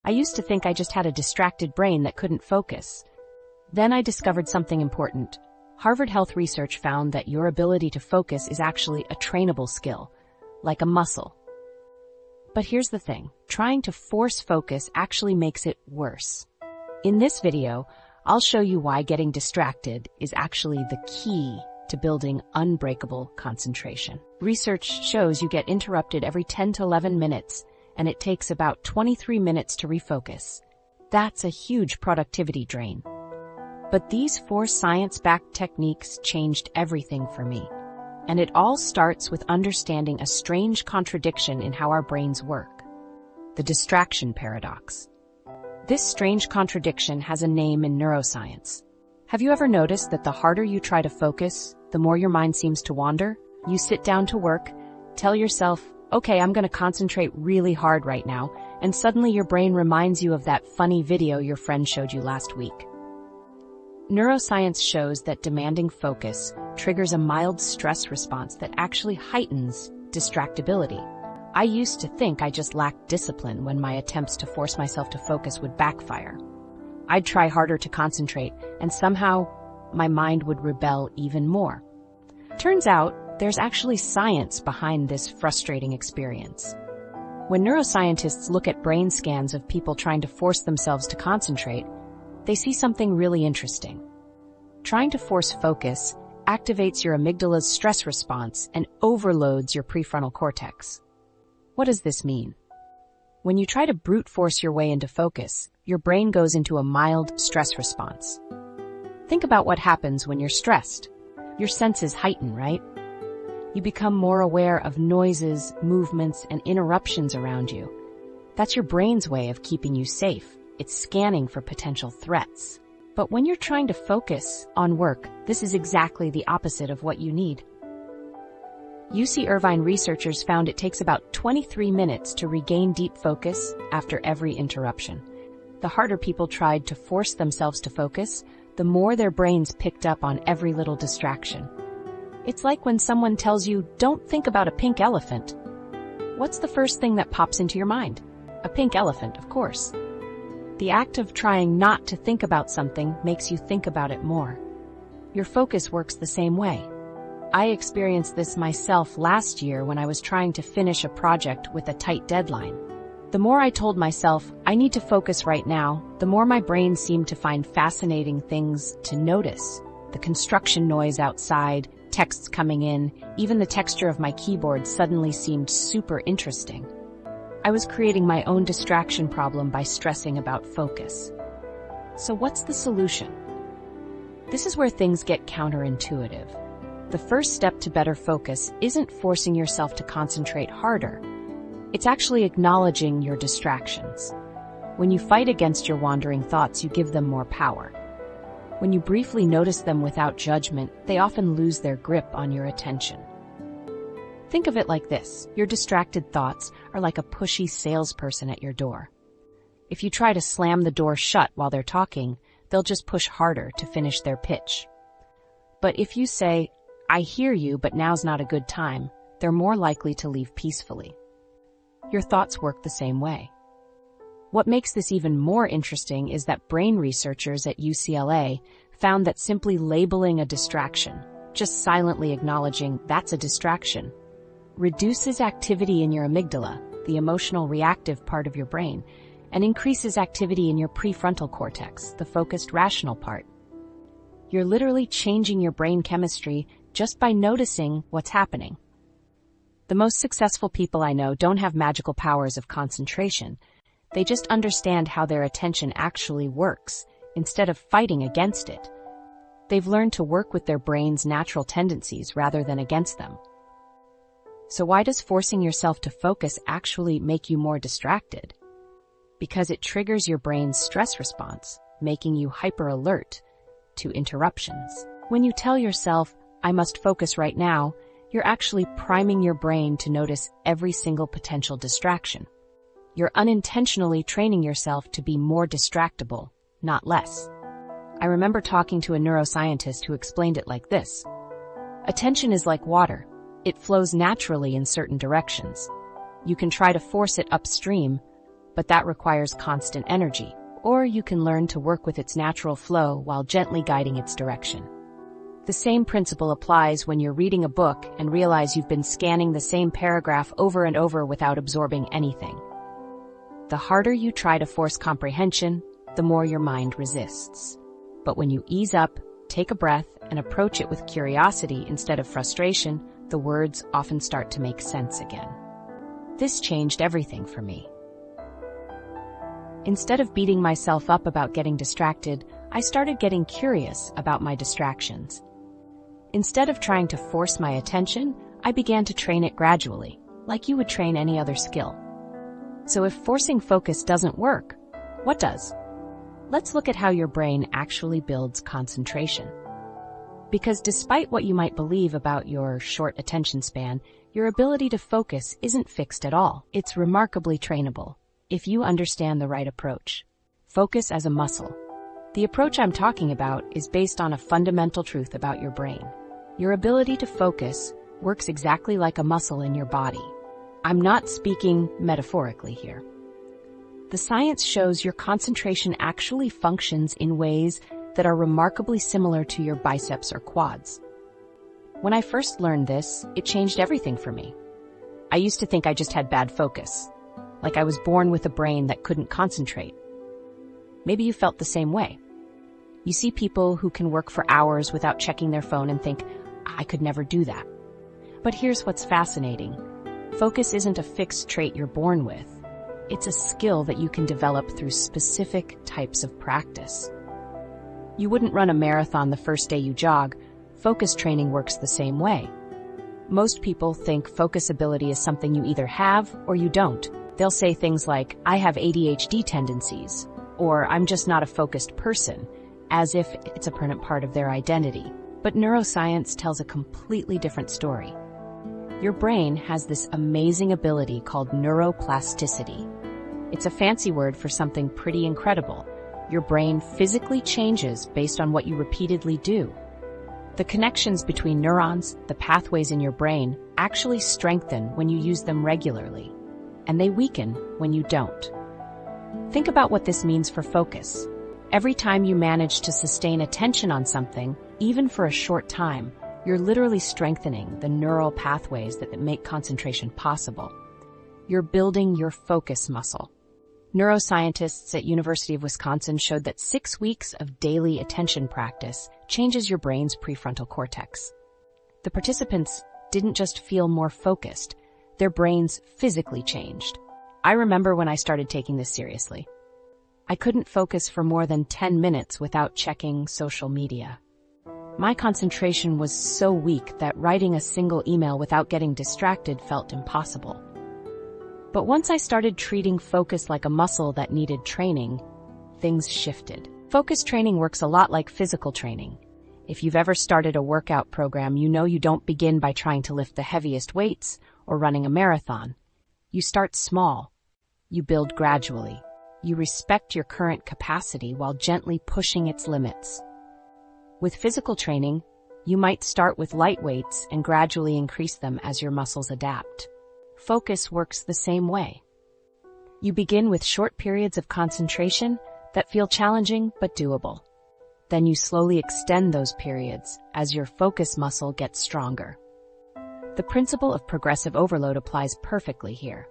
I used to think I just had a distracted brain that couldn't focus. Then I discovered something important. Harvard Health research found that your ability to focus is actually a trainable skill, like a muscle. But here's the thing, trying to force focus actually makes it worse. In this video, I'll show you why getting distracted is actually the key to building unbreakable concentration. Research shows you get interrupted every 10 to 11 minutes, and it takes about 23 minutes to refocus. That's a huge productivity drain. But these 4 science-backed techniques changed everything for me. And it all starts with understanding a strange contradiction in how our brains work: the distraction paradox. This strange contradiction has a name in neuroscience. Have you ever noticed that the harder you try to focus, the more your mind seems to wander? You sit down to work, tell yourself, okay, I'm going to concentrate really hard right now, and suddenly your brain reminds you of that funny video your friend showed you last week. Neuroscience shows that demanding focus triggers a mild stress response that actually heightens distractibility. I used to think I just lacked discipline when my attempts to force myself to focus would backfire. I'd try harder to concentrate, and somehow my mind would rebel even more. Turns out, there's actually science behind this frustrating experience. When neuroscientists look at brain scans of people trying to force themselves to concentrate, they see something really interesting. Trying to force focus activates your amygdala's stress response and overloads your prefrontal cortex. What does this mean? When you try to brute force your way into focus, your brain goes into a mild stress response. Think about what happens when you're stressed. Your senses heighten, right? You become more aware of noises, movements, and interruptions around you. That's your brain's way of keeping you safe. It's scanning for potential threats. But when you're trying to focus on work, this is exactly the opposite of what you need. UC Irvine researchers found it takes about 23 minutes to regain deep focus after every interruption. The harder people tried to force themselves to focus, the more their brains picked up on every little distraction. It's like when someone tells you, don't think about a pink elephant. What's the first thing that pops into your mind? A pink elephant, of course. The act of trying not to think about something makes you think about it more. Your focus works the same way. I experienced this myself last year when I was trying to finish a project with a tight deadline. The more I told myself, I need to focus right now, the more my brain seemed to find fascinating things to notice. The construction noise outside, texts coming in, even the texture of my keyboard suddenly seemed super interesting. I was creating my own distraction problem by stressing about focus. So what's the solution? This is where things get counterintuitive. The first step to better focus isn't forcing yourself to concentrate harder. It's actually acknowledging your distractions. When you fight against your wandering thoughts, you give them more power. When you briefly notice them without judgment, they often lose their grip on your attention. Think of it like this. Your distracted thoughts are like a pushy salesperson at your door. If you try to slam the door shut while they're talking, they'll just push harder to finish their pitch. But if you say, I hear you, but now's not a good time, they're more likely to leave peacefully. Your thoughts work the same way. What makes this even more interesting is that brain researchers at UCLA found that simply labeling a distraction, just silently acknowledging that's a distraction, reduces activity in your amygdala, the emotional reactive part of your brain, and increases activity in your prefrontal cortex, the focused rational part. You're literally changing your brain chemistry just by noticing what's happening. The most successful people I know don't have magical powers of concentration. They just understand how their attention actually works, instead of fighting against it. They've learned to work with their brain's natural tendencies rather than against them. So why does forcing yourself to focus actually make you more distracted? Because it triggers your brain's stress response, making you hyper-alert to interruptions. When you tell yourself, I must focus right now, you're actually priming your brain to notice every single potential distraction. You're unintentionally training yourself to be more distractible, not less. I remember talking to a neuroscientist who explained it like this. Attention is like water. It flows naturally in certain directions. You can try to force it upstream, but that requires constant energy. Or you can learn to work with its natural flow while gently guiding its direction. The same principle applies when you're reading a book and realize you've been scanning the same paragraph over and over without absorbing anything. The harder you try to force comprehension, the more your mind resists. But when you ease up, take a breath, and approach it with curiosity instead of frustration, the words often start to make sense again. This changed everything for me. Instead of beating myself up about getting distracted, I started getting curious about my distractions. Instead of trying to force my attention, I began to train it gradually, like you would train any other skill. So if forcing focus doesn't work, what does? Let's look at how your brain actually builds concentration. Because despite what you might believe about your short attention span, your ability to focus isn't fixed at all. It's remarkably trainable, if you understand the right approach. Focus as a muscle. The approach I'm talking about is based on a fundamental truth about your brain. Your ability to focus works exactly like a muscle in your body. I'm not speaking metaphorically here. The science shows your concentration actually functions in ways that are remarkably similar to your biceps or quads. When I first learned this, it changed everything for me. I used to think I just had bad focus, like I was born with a brain that couldn't concentrate. Maybe you felt the same way. You see people who can work for hours without checking their phone and think, I could never do that. But here's what's fascinating. Focus isn't a fixed trait you're born with. It's a skill that you can develop through specific types of practice. You wouldn't run a marathon the first day you jog. Focus training works the same way. Most people think focus ability is something you either have or you don't. They'll say things like, I have ADHD tendencies, or I'm just not a focused person, as if it's a permanent part of their identity. But neuroscience tells a completely different story. Your brain has this amazing ability called neuroplasticity. It's a fancy word for something pretty incredible. Your brain physically changes based on what you repeatedly do. The connections between neurons, the pathways in your brain, actually strengthen when you use them regularly, and they weaken when you don't. Think about what this means for focus. Every time you manage to sustain attention on something, even for a short time, you're literally strengthening the neural pathways that make concentration possible. You're building your focus muscle. Neuroscientists at University of Wisconsin showed that 6 weeks of daily attention practice changes your brain's prefrontal cortex. The participants didn't just feel more focused, their brains physically changed. I remember when I started taking this seriously. I couldn't focus for more than 10 minutes without checking social media. My concentration was so weak that writing a single email without getting distracted felt impossible. But once I started treating focus like a muscle that needed training, things shifted. Focus training works a lot like physical training. If you've ever started a workout program, you know you don't begin by trying to lift the heaviest weights or running a marathon. You start small. You build gradually. You respect your current capacity while gently pushing its limits. With physical training, you might start with light weights and gradually increase them as your muscles adapt. Focus works the same way. You begin with short periods of concentration that feel challenging but doable. Then you slowly extend those periods as your focus muscle gets stronger. The principle of progressive overload applies perfectly here.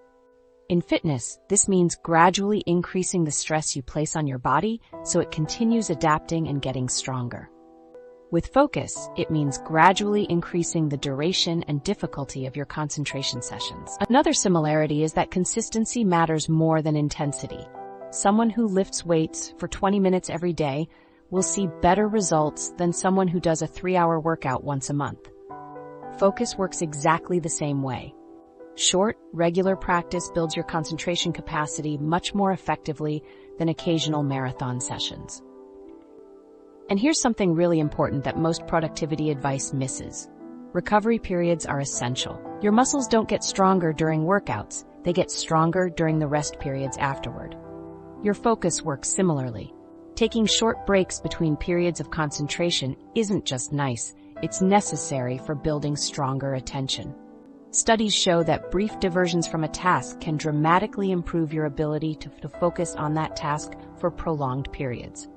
In fitness, this means gradually increasing the stress you place on your body so it continues adapting and getting stronger. With focus, it means gradually increasing the duration and difficulty of your concentration sessions. Another similarity is that consistency matters more than intensity. Someone who lifts weights for 20 minutes every day will see better results than someone who does a 3-hour workout once a month. Focus works exactly the same way. Short, regular practice builds your concentration capacity much more effectively than occasional marathon sessions. And here's something really important that most productivity advice misses. Recovery periods are essential. Your muscles don't get stronger during workouts, they get stronger during the rest periods afterward. Your focus works similarly. Taking short breaks between periods of concentration isn't just nice, it's necessary for building stronger attention. Studies show that brief diversions from a task can dramatically improve your ability to focus on that task for prolonged periods.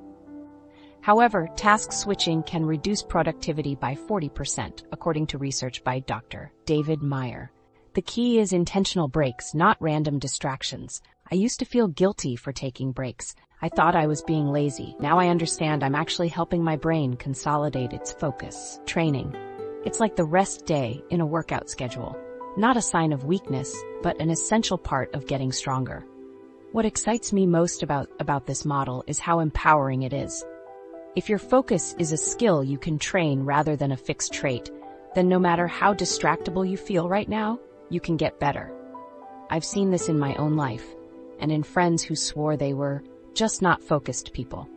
However, task switching can reduce productivity by 40%, according to research by Dr. David Meyer. The key is intentional breaks, not random distractions. I used to feel guilty for taking breaks. I thought I was being lazy. Now I understand I'm actually helping my brain consolidate its focus. Training. It's like the rest day in a workout schedule. Not a sign of weakness, but an essential part of getting stronger. What excites me most about this model is how empowering it is. If your focus is a skill you can train rather than a fixed trait, then no matter how distractible you feel right now, you can get better. I've seen this in my own life, and in friends who swore they were just not focused people.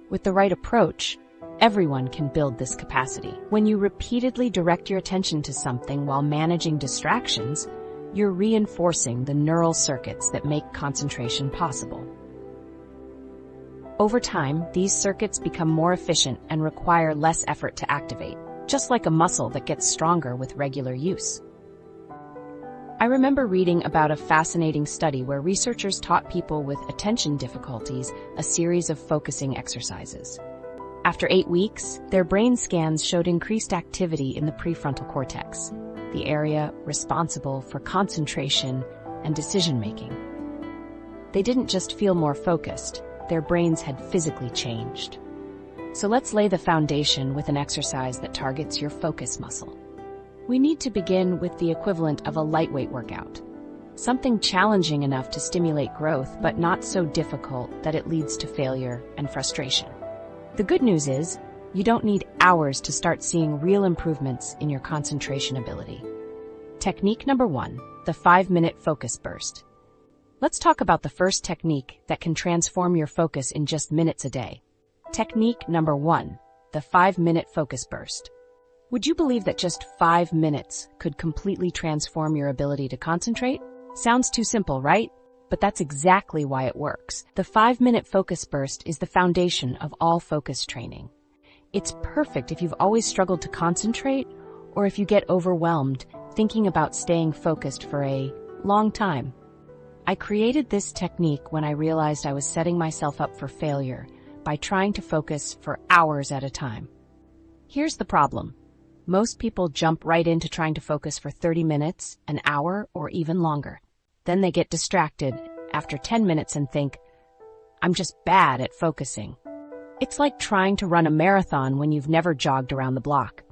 With the right approach, everyone can build this capacity. When you repeatedly direct your attention to something while managing distractions, you're reinforcing the neural circuits that make concentration possible. Over time, these circuits become more efficient and require less effort to activate, just like a muscle that gets stronger with regular use. I remember reading about a fascinating study where researchers taught people with attention difficulties a series of focusing exercises. After 8 weeks, their brain scans showed increased activity in the prefrontal cortex, the area responsible for concentration and decision-making. They didn't just feel more focused, their brains had physically changed. So let's lay the foundation with an exercise that targets your focus muscle. We need to begin with the equivalent of a lightweight workout. Something challenging enough to stimulate growth, but not so difficult that it leads to failure and frustration. The good news is, you don't need hours to start seeing real improvements in your concentration ability. Technique number 1, the 5-minute focus burst. Let's talk about the first technique that can transform your focus in just minutes a day. Technique number 1, the 5-minute focus burst. Would you believe that just 5 minutes could completely transform your ability to concentrate? Sounds too simple, right? But that's exactly why it works. The 5-minute focus burst is the foundation of all focus training. It's perfect if you've always struggled to concentrate or if you get overwhelmed thinking about staying focused for a long time. I created this technique when I realized I was setting myself up for failure by trying to focus for hours at a time. Here's the problem. Most people jump right into trying to focus for 30 minutes, an hour, or even longer. Then they get distracted after 10 minutes and think, I'm just bad at focusing. It's like trying to run a marathon when you've never jogged around the block.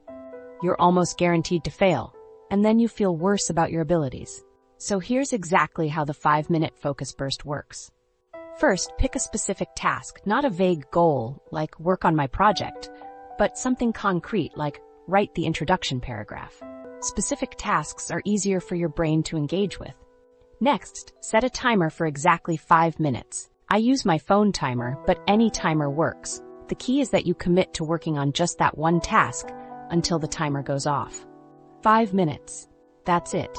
You're almost guaranteed to fail, and then you feel worse about your abilities. So here's exactly how the 5-minute focus burst works. First, pick a specific task, not a vague goal like work on my project, but something concrete like write the introduction paragraph. Specific tasks are easier for your brain to engage with. Next, set a timer for exactly 5 minutes. I use my phone timer, but any timer works. The key is that you commit to working on just that one task until the timer goes off. 5 minutes. That's it.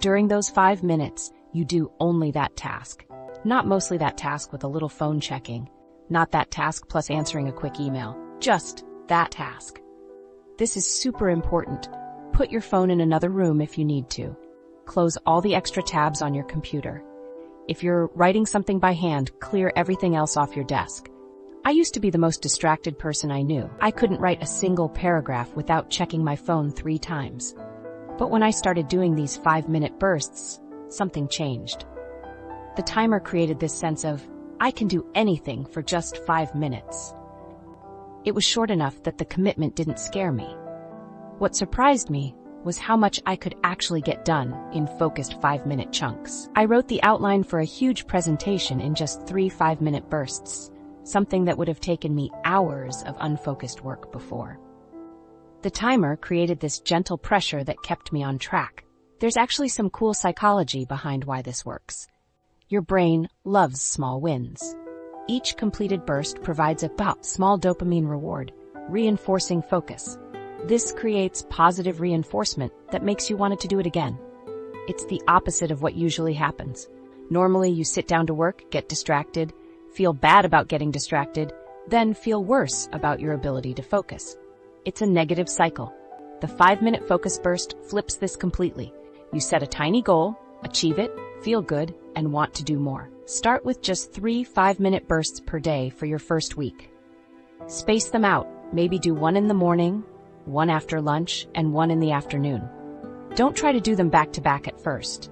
During those 5 minutes, you do only that task. Not mostly that task with a little phone checking. Not that task plus answering a quick email. Just that task. This is super important. Put your phone in another room if you need to. Close all the extra tabs on your computer. If you're writing something by hand, clear everything else off your desk. I used to be the most distracted person I knew. I couldn't write a single paragraph without checking my phone 3 times. But when I started doing these 5-minute bursts, something changed. The timer created this sense of, I can do anything for just 5 minutes. It was short enough that the commitment didn't scare me. What surprised me was how much I could actually get done in focused 5-minute chunks. I wrote the outline for a huge presentation in just 3 5-minute bursts, something that would have taken me hours of unfocused work before. The timer created this gentle pressure that kept me on track. There's actually some cool psychology behind why this works. Your brain loves small wins. Each completed burst provides a small dopamine reward, reinforcing focus. This creates positive reinforcement that makes you want to do it again. It's the opposite of what usually happens. Normally, you sit down to work, get distracted, feel bad about getting distracted, then feel worse about your ability to focus. It's a negative cycle. The 5-minute focus burst flips this completely. You set a tiny goal, achieve it, feel good, and want to do more. Start with just 3 5-minute bursts per day for your first week. Space them out, maybe do one in the morning, one after lunch, and one in the afternoon. Don't try to do them back to back at first.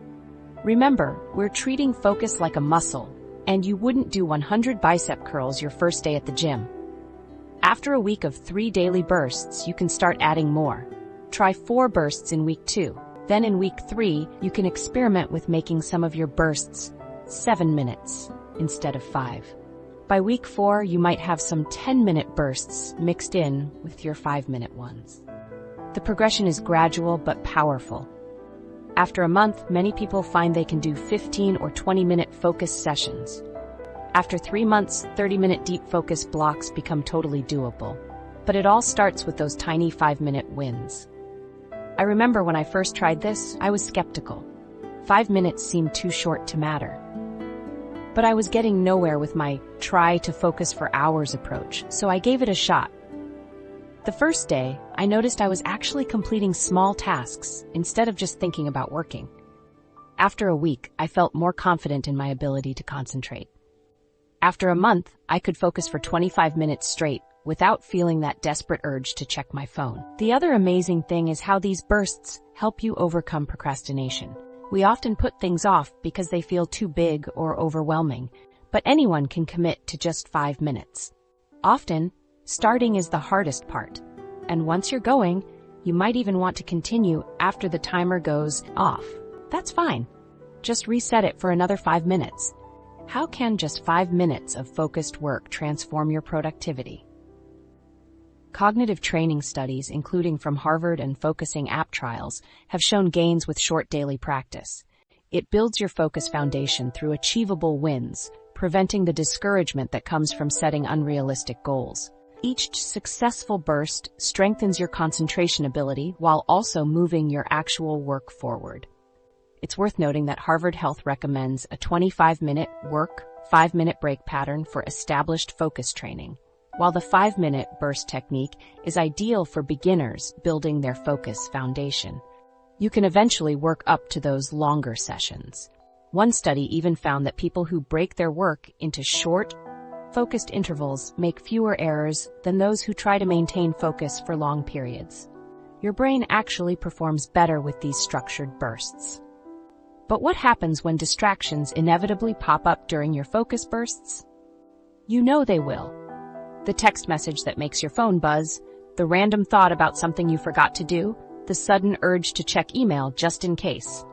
Remember, we're treating focus like a muscle, and you wouldn't do 100 bicep curls your first day at the gym. After a week of 3 daily bursts, you can start adding more. Try 4 bursts in week 2. Then in week 3, you can experiment with making some of your bursts 7 minutes instead of 5. By week 4, you might have some 10-minute bursts mixed in with your 5-minute ones. The progression is gradual but powerful. After a month, many people find they can do 15 or 20-minute focus sessions. After 3 months, 30-minute deep focus blocks become totally doable. But it all starts with those tiny 5-minute wins. I remember when I first tried this, I was skeptical. 5 minutes seemed too short to matter. But I was getting nowhere with my try to focus for hours approach, so I gave it a shot. The first day, I noticed I was actually completing small tasks instead of just thinking about working. After a week, I felt more confident in my ability to concentrate. After a month, I could focus for 25 minutes straight without feeling that desperate urge to check my phone. The other amazing thing is how these bursts help you overcome procrastination. We often put things off because they feel too big or overwhelming, but anyone can commit to just 5 minutes. Often, starting is the hardest part, and once you're going, you might even want to continue after the timer goes off. That's fine. Just reset it for another 5 minutes. How can just 5 minutes of focused work transform your productivity? Cognitive training studies, including from Harvard and focusing app trials, have shown gains with short daily practice. It builds your focus foundation through achievable wins, preventing the discouragement that comes from setting unrealistic goals. Each successful burst strengthens your concentration ability while also moving your actual work forward. It's worth noting that Harvard Health recommends a 25-minute work, 5-minute break pattern for established focus training, while the 5-minute burst technique is ideal for beginners building their focus foundation. You can eventually work up to those longer sessions. One study even found that people who break their work into short, focused intervals make fewer errors than those who try to maintain focus for long periods. Your brain actually performs better with these structured bursts. But what happens when distractions inevitably pop up during your focus bursts? You know they will. The text message that makes your phone buzz, the random thought about something you forgot to do, the sudden urge to check email just in case.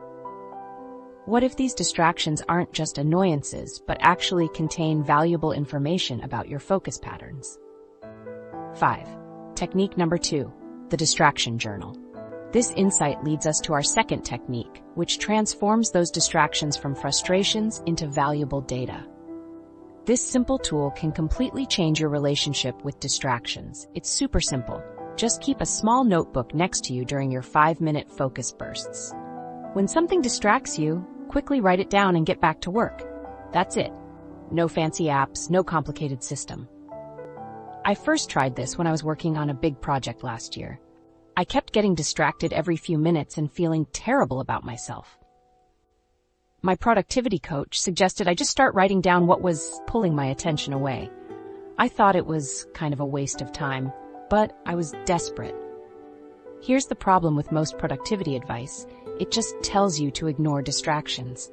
What if these distractions aren't just annoyances, but actually contain valuable information about your focus patterns? 5. Technique number 2, the distraction journal. This insight leads us to our second technique, which transforms those distractions from frustrations into valuable data. This simple tool can completely change your relationship with distractions. It's super simple. Just keep a small notebook next to you during your 5-minute focus bursts. When something distracts you, quickly write it down and get back to work. That's it. No fancy apps, no complicated system. I first tried this when I was working on a big project last year. I kept getting distracted every few minutes and feeling terrible about myself. My productivity coach suggested I just start writing down what was pulling my attention away. I thought it was kind of a waste of time, but I was desperate. Here's the problem with most productivity advice. It just tells you to ignore distractions.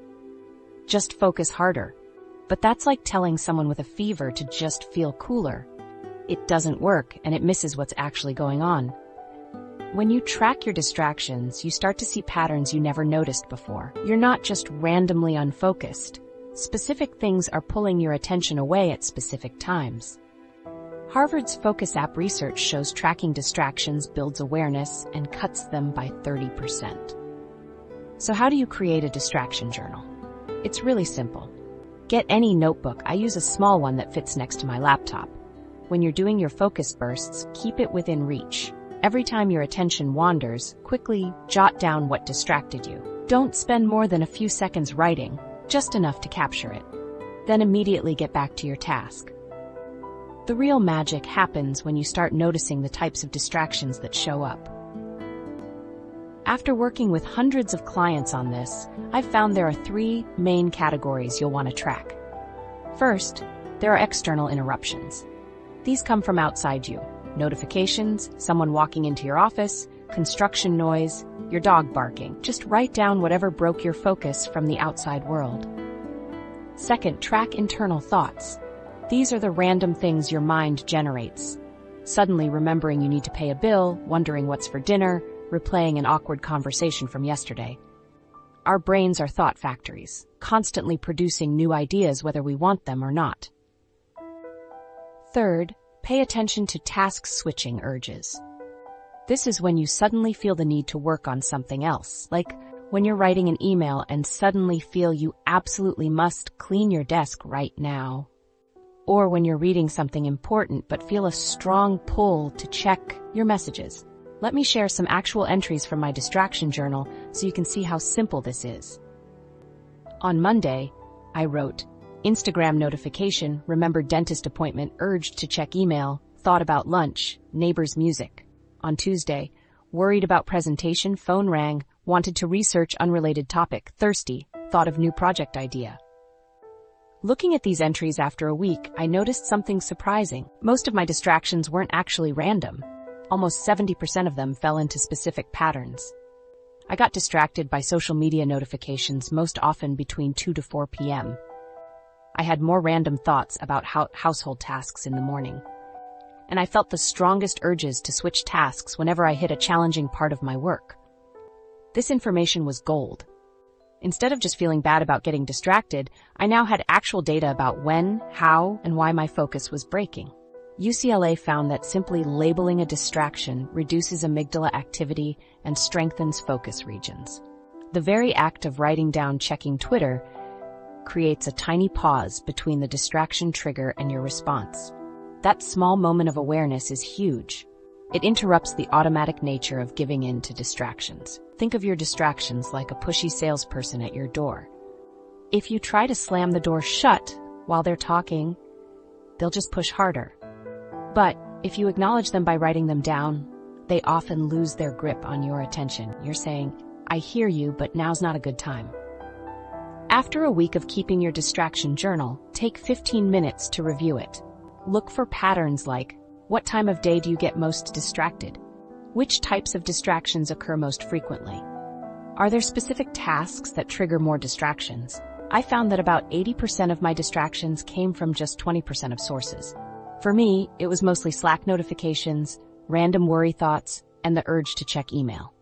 Just focus harder. But that's like telling someone with a fever to just feel cooler. It doesn't work, and it misses what's actually going on. When you track your distractions, you start to see patterns you never noticed before. You're not just randomly unfocused. Specific things are pulling your attention away at specific times. Harvard's Focus app research shows tracking distractions builds awareness and cuts them by 30%. So how do you create a distraction journal? It's really simple. Get any notebook. I use a small one that fits next to my laptop. When you're doing your focus bursts, keep it within reach. Every time your attention wanders, quickly jot down what distracted you. Don't spend more than a few seconds writing, just enough to capture it. Then immediately get back to your task. The real magic happens when you start noticing the types of distractions that show up. After working with hundreds of clients on this, I've found there are three main categories you'll want to track. First, there are external interruptions. These come from outside you. Notifications, someone walking into your office, construction noise, your dog barking. Just write down whatever broke your focus from the outside world. Second, track internal thoughts. These are the random things your mind generates. Suddenly remembering you need to pay a bill, wondering what's for dinner, replaying an awkward conversation from yesterday. Our brains are thought factories, constantly producing new ideas whether we want them or not. Third, pay attention to task-switching urges. This is when you suddenly feel the need to work on something else, like when you're writing an email and suddenly feel you absolutely must clean your desk right now. Or when you're reading something important but feel a strong pull to check your messages. Let me share some actual entries from my distraction journal so you can see how simple this is. On Monday, I wrote, Instagram notification, remembered dentist appointment, urged to check email, thought about lunch, neighbor's music. On Tuesday, worried about presentation, phone rang, wanted to research unrelated topic, thirsty, thought of new project idea. Looking at these entries after a week, I noticed something surprising. Most of my distractions weren't actually random. Almost 70% of them fell into specific patterns. I got distracted by social media notifications most often between 2 to 4 p.m. I had more random thoughts about household tasks in the morning. And I felt the strongest urges to switch tasks whenever I hit a challenging part of my work. This information was gold. Instead of just feeling bad about getting distracted, I now had actual data about when, how, and why my focus was breaking. UCLA found that simply labeling a distraction reduces amygdala activity and strengthens focus regions. The very act of writing down checking Twitter creates a tiny pause between the distraction trigger and your response. That small moment of awareness is huge. It interrupts the automatic nature of giving in to distractions. Think of your distractions like a pushy salesperson at your door. If you try to slam the door shut while they're talking, they'll just push harder. But if you acknowledge them by writing them down, they often lose their grip on your attention. You're saying, I hear you, but now's not a good time. After a week of keeping your distraction journal, take 15 minutes to review it. Look for patterns like, what time of day do you get most distracted? Which types of distractions occur most frequently? Are there specific tasks that trigger more distractions? I found that about 80% of my distractions came from just 20% of sources. For me, it was mostly Slack notifications, random worry thoughts, and the urge to check email.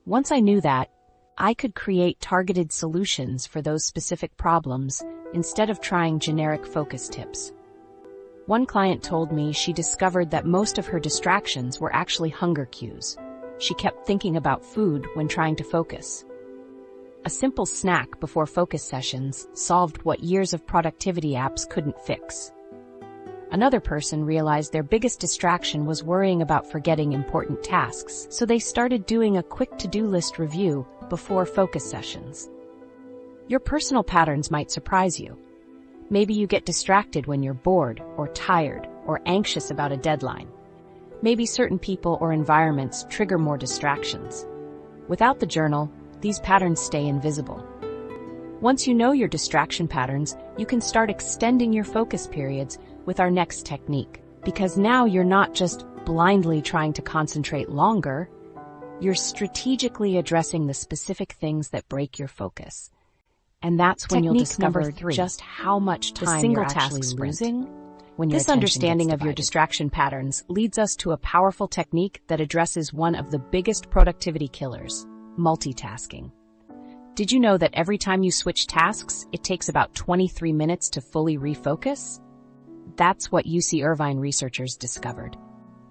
Once I knew that, I could create targeted solutions for those specific problems instead of trying generic focus tips. One client told me she discovered that most of her distractions were actually hunger cues. She kept thinking about food when trying to focus. A simple snack before focus sessions solved what years of productivity apps couldn't fix. Another person realized their biggest distraction was worrying about forgetting important tasks, so they started doing a quick to-do list review before focus sessions. Your personal patterns might surprise you. Maybe you get distracted when you're bored or tired or anxious about a deadline. Maybe certain people or environments trigger more distractions. Without the journal, these patterns stay invisible. Once you know your distraction patterns, you can start extending your focus periods with our next technique. Because now you're not just blindly trying to concentrate longer, you're strategically addressing the specific things that break your focus. And that's when you'll discover just how much time you're actually losing when your attention gets divided. This understanding of your distraction patterns leads us to a powerful technique that addresses one of the biggest productivity killers, multitasking. Did you know that every time you switch tasks, it takes about 23 minutes to fully refocus? That's what UC Irvine researchers discovered.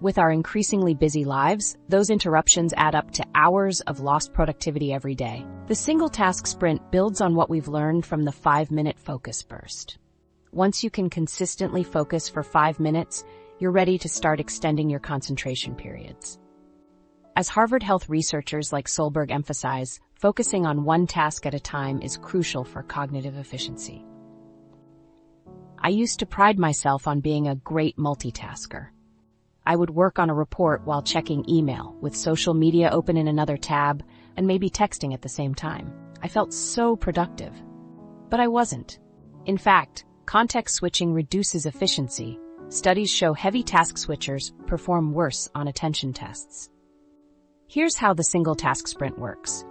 With our increasingly busy lives, those interruptions add up to hours of lost productivity every day. The single task sprint builds on what we've learned from the 5-minute focus burst. Once you can consistently focus for 5 minutes, you're ready to start extending your concentration periods. As Harvard Health researchers like Solberg emphasize, focusing on one task at a time is crucial for cognitive efficiency. I used to pride myself on being a great multitasker. I would work on a report while checking email, with social media open in another tab, and maybe texting at the same time. I felt so productive. But I wasn't. In fact, context switching reduces efficiency. Studies show heavy task switchers perform worse on attention tests. Here's how the single task sprint works.